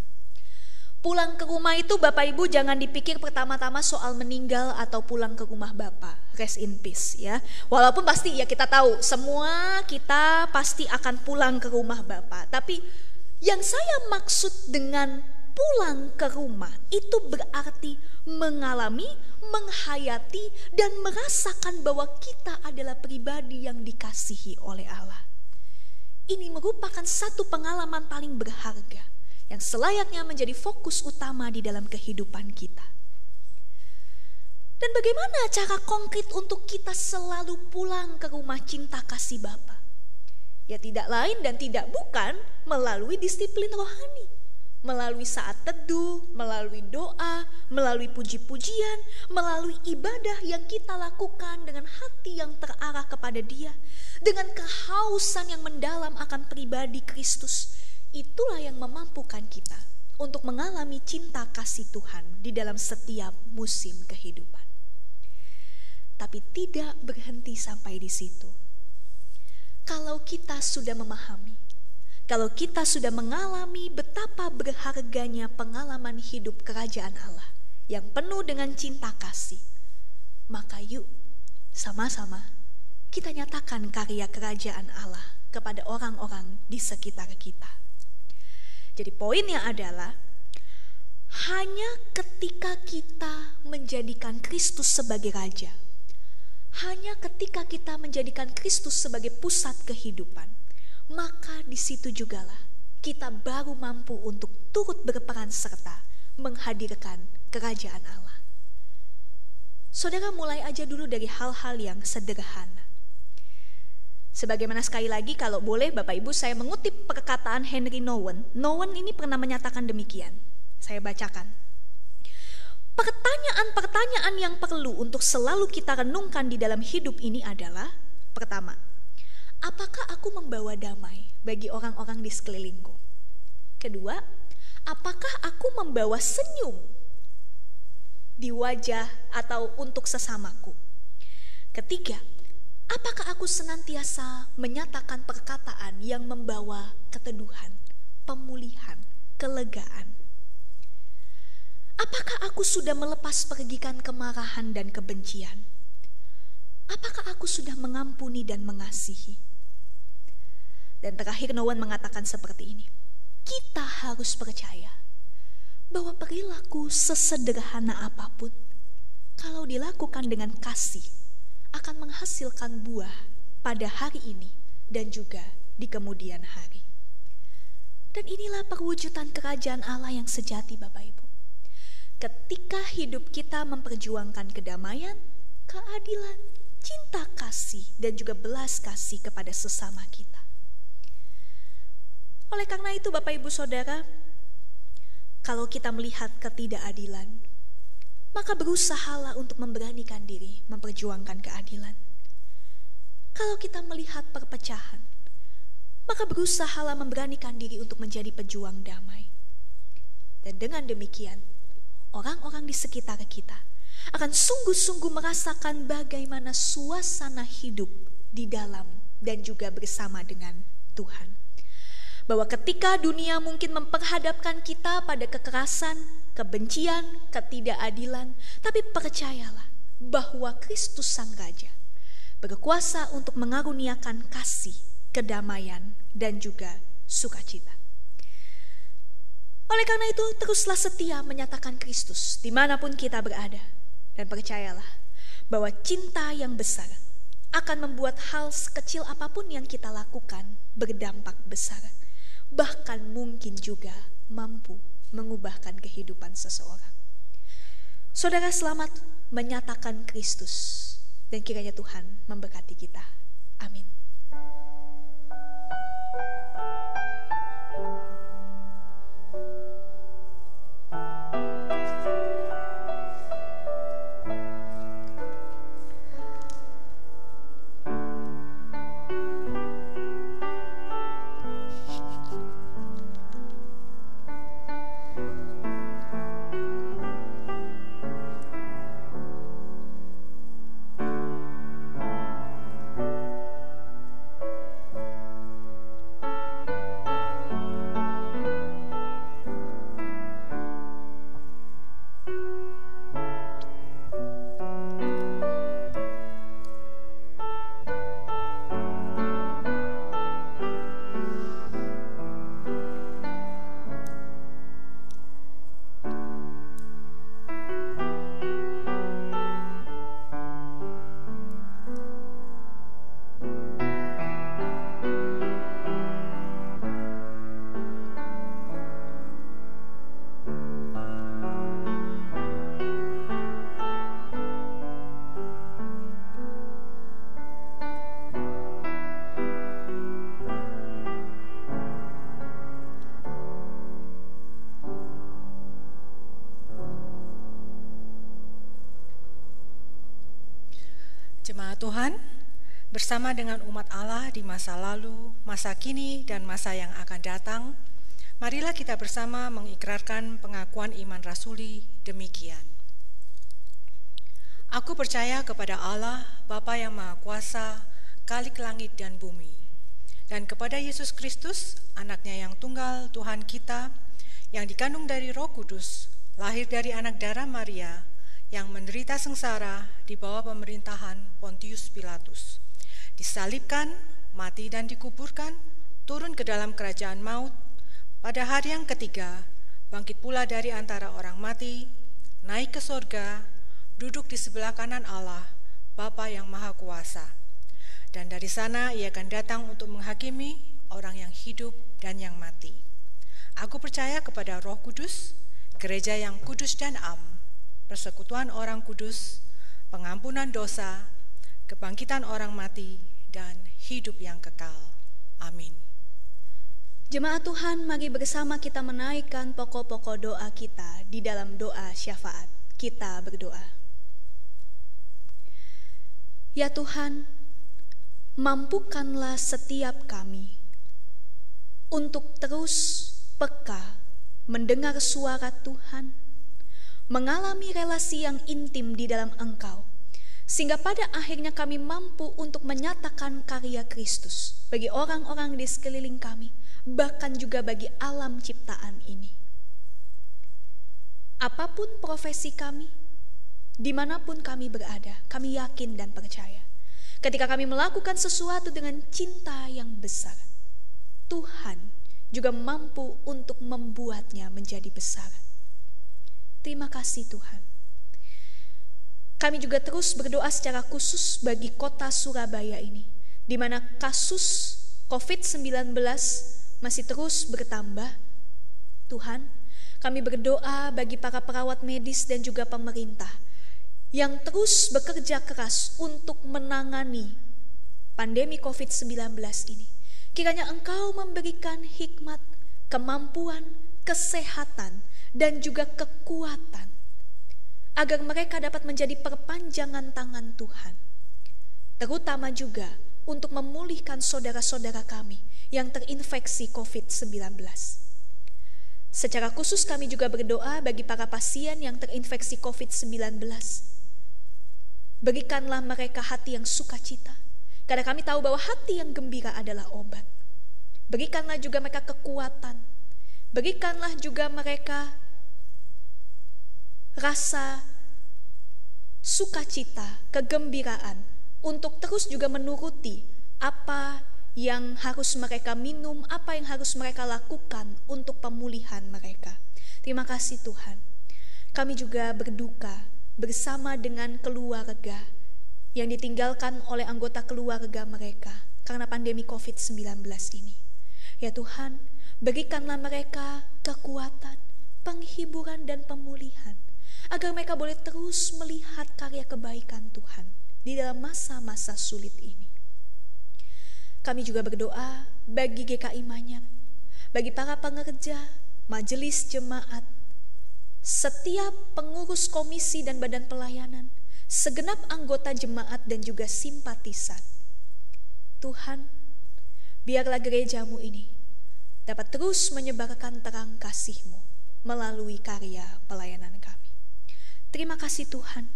Pulang ke rumah itu Bapak Ibu jangan dipikir pertama-tama soal meninggal atau pulang ke rumah Bapak. Rest in peace ya. Walaupun pasti ya kita tahu semua kita pasti akan pulang ke rumah Bapak. Tapi yang saya maksud dengan pulang ke rumah itu berarti mengalami, menghayati dan merasakan bahwa kita adalah pribadi yang dikasihi oleh Allah. Ini merupakan satu pengalaman paling berharga yang selayaknya menjadi fokus utama di dalam kehidupan kita. Dan bagaimana cara konkret untuk kita selalu pulang ke rumah cinta kasih Bapa? Ya tidak lain dan tidak bukan melalui disiplin rohani. Melalui saat teduh, melalui doa, melalui puji-pujian, melalui ibadah yang kita lakukan dengan hati yang terarah kepada Dia, dengan kehausan yang mendalam akan pribadi Kristus. Itulah yang memampukan kita untuk mengalami cinta kasih Tuhan di dalam setiap musim kehidupan. Tapi tidak berhenti sampai di situ. Kalau kita sudah memahami, kalau kita sudah mengalami betapa berharganya pengalaman hidup kerajaan Allah yang penuh dengan cinta kasih, maka yuk sama-sama kita nyatakan karya kerajaan Allah kepada orang-orang di sekitar kita. Jadi poinnya adalah hanya ketika kita menjadikan Kristus sebagai Raja, hanya ketika kita menjadikan Kristus sebagai pusat kehidupan, maka di situ jugalah kita baru mampu untuk turut berperan serta menghadirkan kerajaan Allah. Saudara mulai aja dulu dari hal-hal yang sederhana. Sebagaimana sekali lagi kalau boleh Bapak Ibu saya mengutip perkataan Henry Nouwen. Nouwen ini pernah menyatakan demikian. Saya bacakan. Pertanyaan-pertanyaan yang perlu untuk selalu kita renungkan di dalam hidup ini adalah: pertama, apakah aku membawa damai bagi orang-orang di sekelilingku? Kedua, apakah aku membawa senyum di wajah atau untuk sesamaku? Ketiga, apakah aku senantiasa menyatakan perkataan yang membawa keteduhan, pemulihan, kelegaan? Apakah aku sudah melepas pergikan kemarahan dan kebencian? Apakah aku sudah mengampuni dan mengasihi? Dan terakhir Nouwen mengatakan seperti ini: kita harus percaya bahwa perilaku sesederhana apapun, kalau dilakukan dengan kasih, akan menghasilkan buah pada hari ini dan juga di kemudian hari. Dan inilah perwujudan kerajaan Allah yang sejati, Bapak Ibu. Ketika hidup kita memperjuangkan kedamaian, keadilan, cinta kasih, dan juga belas kasih kepada sesama kita. Oleh karena itu Bapak Ibu Saudara, kalau kita melihat ketidakadilan, maka berusahalah untuk memberanikan diri memperjuangkan keadilan. Kalau kita melihat perpecahan, maka berusahalah memberanikan diri untuk menjadi pejuang damai. Dan dengan demikian, orang-orang di sekitar kita akan sungguh-sungguh merasakan bagaimana suasana hidup di dalam dan juga bersama dengan Tuhan. Bahwa ketika dunia mungkin memperhadapkan kita pada kekerasan, kebencian, ketidakadilan, tapi percayalah bahwa Kristus Sang Raja berkuasa untuk mengaruniakan kasih, kedamaian, dan juga sukacita. Oleh karena itu, teruslah setia menyatakan Kristus dimanapun kita berada. Dan percayalah bahwa cinta yang besar akan membuat hal sekecil apapun yang kita lakukan berdampak besar. Bahkan mungkin juga mampu mengubahkan kehidupan seseorang. Saudara, selamat menyatakan Kristus. Dan kiranya Tuhan memberkati kita. Amin. Jemaat Tuhan, bersama dengan umat Allah di masa lalu, masa kini, dan masa yang akan datang, marilah kita bersama mengikrarkan pengakuan iman rasuli demikian. Aku percaya kepada Allah, Bapa yang Maha Kuasa, Khalik langit dan bumi, dan kepada Yesus Kristus, anaknya yang tunggal, Tuhan kita, yang dikandung dari Roh Kudus, lahir dari anak darah Maria, yang menderita sengsara di bawah pemerintahan Pontius Pilatus, disalibkan, mati dan dikuburkan, turun ke dalam kerajaan maut, pada hari yang ketiga, bangkit pula dari antara orang mati, naik ke sorga, duduk di sebelah kanan Allah, Bapa yang Maha Kuasa. Dan dari sana ia akan datang untuk menghakimi orang yang hidup dan yang mati. Aku percaya kepada Roh Kudus, gereja yang kudus dan am, persekutuan orang kudus, pengampunan dosa, kebangkitan orang mati, dan hidup yang kekal. Amin. Jemaat Tuhan, mari bersama kita menaikkan pokok-pokok doa kita di dalam doa syafaat. Kita berdoa. Ya Tuhan, mampukanlah setiap kami untuk terus peka mendengar suara Tuhan, mengalami relasi yang intim di dalam Engkau, sehingga pada akhirnya kami mampu untuk menyatakan karya Kristus bagi orang-orang di sekeliling kami, bahkan juga bagi alam ciptaan ini. Apapun profesi kami, dimanapun kami berada, kami yakin dan percaya. Ketika kami melakukan sesuatu dengan cinta yang besar, Tuhan juga mampu untuk membuatnya menjadi besar. Terima kasih Tuhan. Kami juga terus berdoa secara khusus bagi kota Surabaya ini, di mana kasus COVID-19 masih terus bertambah. Tuhan, kami berdoa bagi para perawat medis dan juga pemerintah yang terus bekerja keras untuk menangani pandemi COVID-19 ini. Kiranya Engkau memberikan hikmat, kemampuan, kesehatan, dan juga kekuatan, agar mereka dapat menjadi perpanjangan tangan Tuhan, terutama juga untuk memulihkan saudara-saudara kami yang terinfeksi COVID-19. Secara khusus kami juga berdoa bagi para pasien yang terinfeksi COVID-19. Berikanlah mereka hati yang sukacita, karena kami tahu bahwa hati yang gembira adalah obat. Berikanlah juga mereka kekuatan, berikanlah juga mereka rasa sukacita, kegembiraan, untuk terus juga menuruti apa yang harus mereka minum, apa yang harus mereka lakukan untuk pemulihan mereka. Terima kasih Tuhan. Kami juga berduka bersama dengan keluarga yang ditinggalkan oleh anggota keluarga mereka karena pandemi COVID-19 ini. Ya Tuhan, berikanlah mereka kekuatan, penghiburan dan pemulihan, agar mereka boleh terus melihat karya kebaikan Tuhan di dalam masa-masa sulit ini. Kami juga berdoa bagi GKI Manyar, bagi para pengerja, majelis jemaat, setiap pengurus komisi dan badan pelayanan, segenap anggota jemaat dan juga simpatisan. Tuhan, biarlah gerejamu ini dapat terus menyebarkan terang kasih-Mu melalui karya pelayanan kami. Terima kasih Tuhan.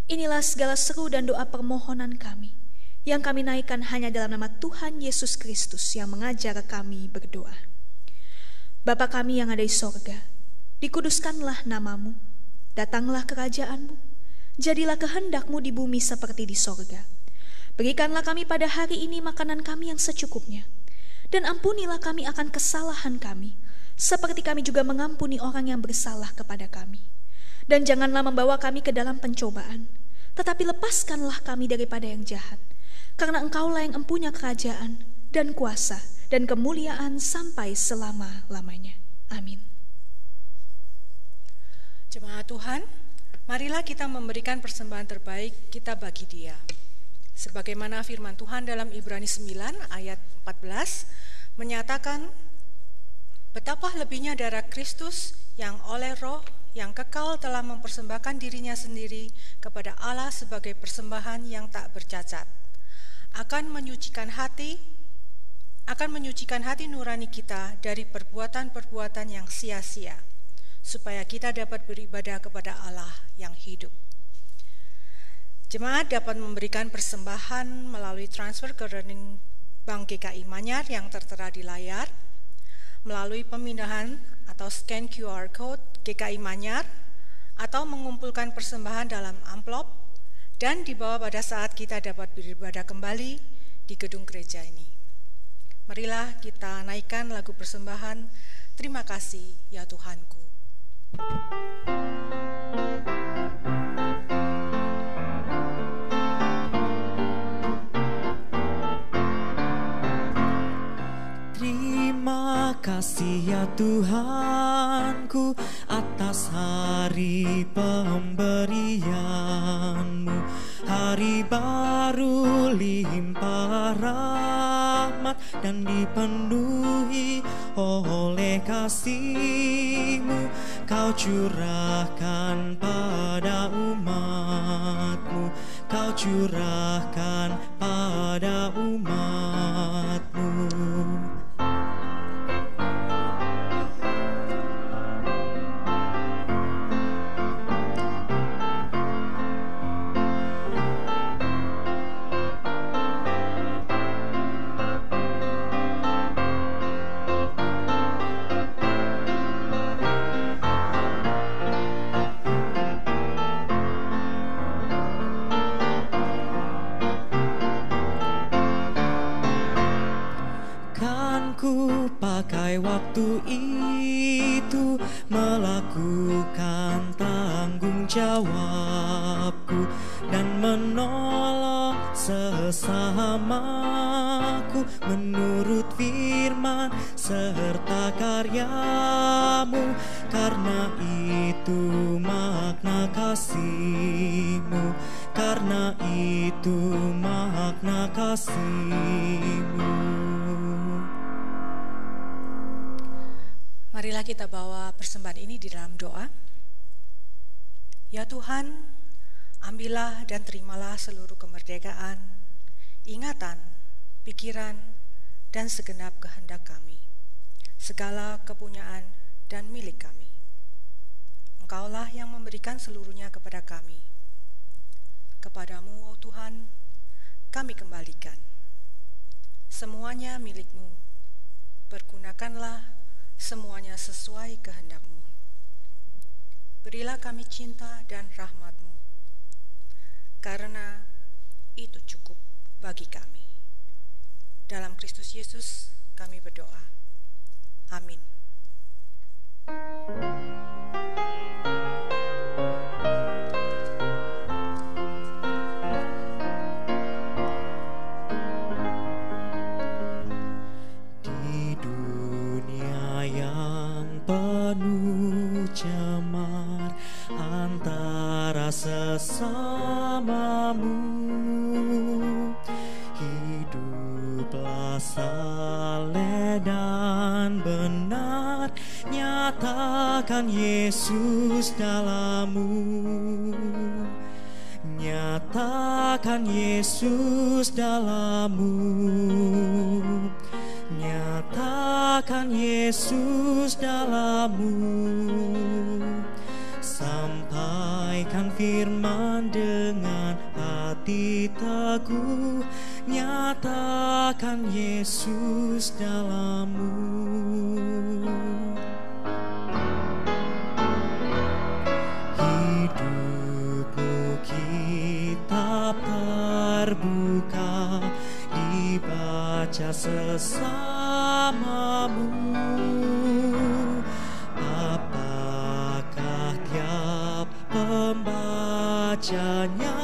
Inilah segala seru dan doa permohonan kami yang kami naikkan hanya dalam nama Tuhan Yesus Kristus yang mengajar kami berdoa. Bapa kami yang ada di sorga, dikuduskanlah namamu, datanglah kerajaan-Mu, jadilah kehendak-Mu di bumi seperti di sorga. Berikanlah kami pada hari ini makanan kami yang secukupnya, dan ampunilah kami akan kesalahan kami, seperti kami juga mengampuni orang yang bersalah kepada kami. Dan janganlah membawa kami ke dalam pencobaan, tetapi lepaskanlah kami daripada yang jahat, karena Engkaulah yang empunya kerajaan dan kuasa dan kemuliaan sampai selama-lamanya. Amin. Jemaat Tuhan, marilah kita memberikan persembahan terbaik kita bagi Dia. Sebagaimana firman Tuhan dalam Ibrani 9 ayat 14 menyatakan, betapa lebihnya darah Kristus yang oleh Roh yang kekal telah mempersembahkan dirinya sendiri kepada Allah sebagai persembahan yang tak bercacat, akan menyucikan hati nurani kita dari perbuatan-perbuatan yang sia-sia, supaya kita dapat beribadah kepada Allah yang hidup. Jemaat dapat memberikan persembahan melalui transfer ke rekening Bank GKI Manyar yang tertera di layar, melalui pemindahan atau scan QR Code GKI Manyar, atau mengumpulkan persembahan dalam amplop dan dibawa pada saat kita dapat beribadah kembali di gedung gereja ini. Marilah kita naikkan lagu persembahan, Terima Kasih Ya Tuhanku. Terima kasih ya Tuhanku atas hari pemberian-Mu, hari baru limpah rahmat dan dipenuhi oleh kasih-Mu. Kau curahkan pada umat-Mu, Kau curahkan pada umat-Mu. Pakai waktu itu melakukan tanggung jawabku dan menolong sesamaku menurut firman serta karya-Mu. Karena itu makna kasih-Mu, karena itu makna kasih-Mu. Marilah kita bawa persembahan ini di dalam doa. Ya Tuhan, ambillah dan terimalah seluruh kemerdekaan, ingatan, pikiran, dan segenap kehendak kami, segala kepunyaan dan milik kami. Engkaulah yang memberikan seluruhnya kepada kami. Kepadamu, oh Tuhan, kami kembalikan. Semuanya milik-Mu, pergunakanlah semuanya sesuai kehendak-Mu. Berilah kami cinta dan rahmat-Mu, karena itu cukup bagi kami. Dalam Kristus Yesus kami berdoa. Amin. Cemar antara sesamamu, hiduplah saleh dan benar, nyatakan Yesus dalammu, nyatakan Yesus dalammu, nyatakan Yesus dalammu. Sampaikan firman dengan hati teguh, nyatakan Yesus dalammu. Hidupmu kitab terbuka, dibaca sesamamu. Apakah tiap pembacanya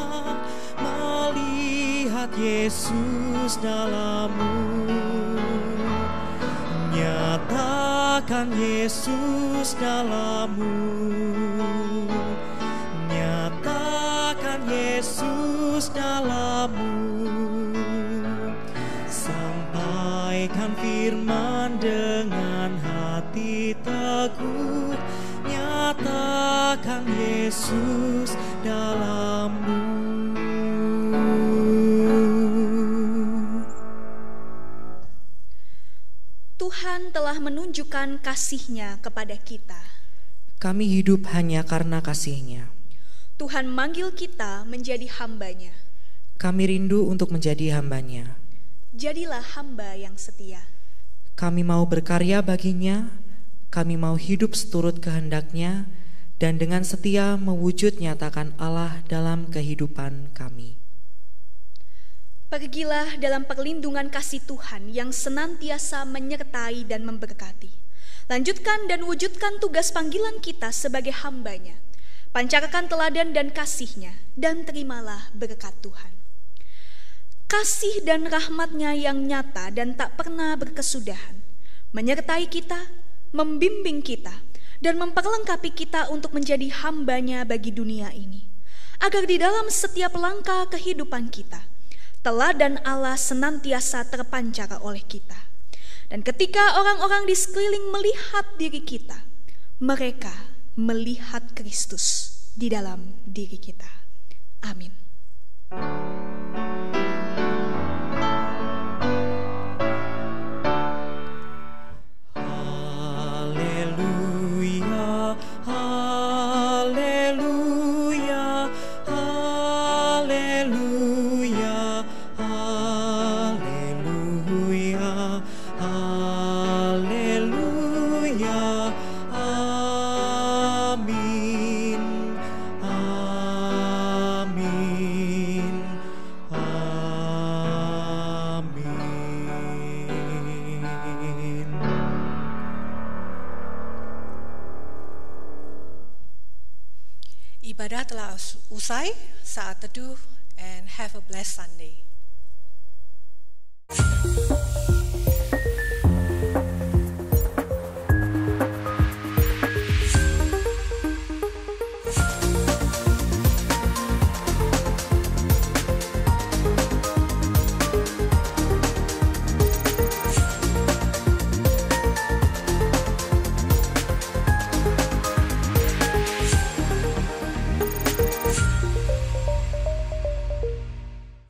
melihat Yesus dalammu? Nyatakan Yesus dalammu, nyatakan Yesus dalammu. Sampaikan firman dengan hati teguh, nyatakan Yesus dalam-Mu. Tuhan telah menunjukkan kasih-Nya kepada kita. Kami hidup hanya karena kasih-Nya. Tuhan manggil kita menjadi hamba-Nya. Kami rindu untuk menjadi hamba-Nya. Jadilah hamba yang setia. Kami mau berkarya bagi-Nya, kami mau hidup seturut kehendak-Nya, dan dengan setia mewujud nyatakan Allah dalam kehidupan kami. Pergilah dalam perlindungan kasih Tuhan yang senantiasa menyertai dan memberkati. Lanjutkan dan wujudkan tugas panggilan kita sebagai hamba-Nya. Pancarkan teladan dan kasih-Nya, dan terimalah berkat Tuhan. Kasih dan rahmat-Nya yang nyata dan tak pernah berkesudahan, menyertai kita, membimbing kita, dan memperlengkapi kita untuk menjadi hamba-Nya bagi dunia ini. Agar di dalam setiap langkah kehidupan kita, teladan Allah senantiasa terpancar oleh kita. Dan ketika orang-orang di sekeliling melihat diri kita, mereka melihat Kristus di dalam diri kita. Amin. Haleluya, haleluya, haleluya, haleluya, haleluya. Amin, amin, amin. Ibadah telah usai, saat teduh, and have a blessed Sunday.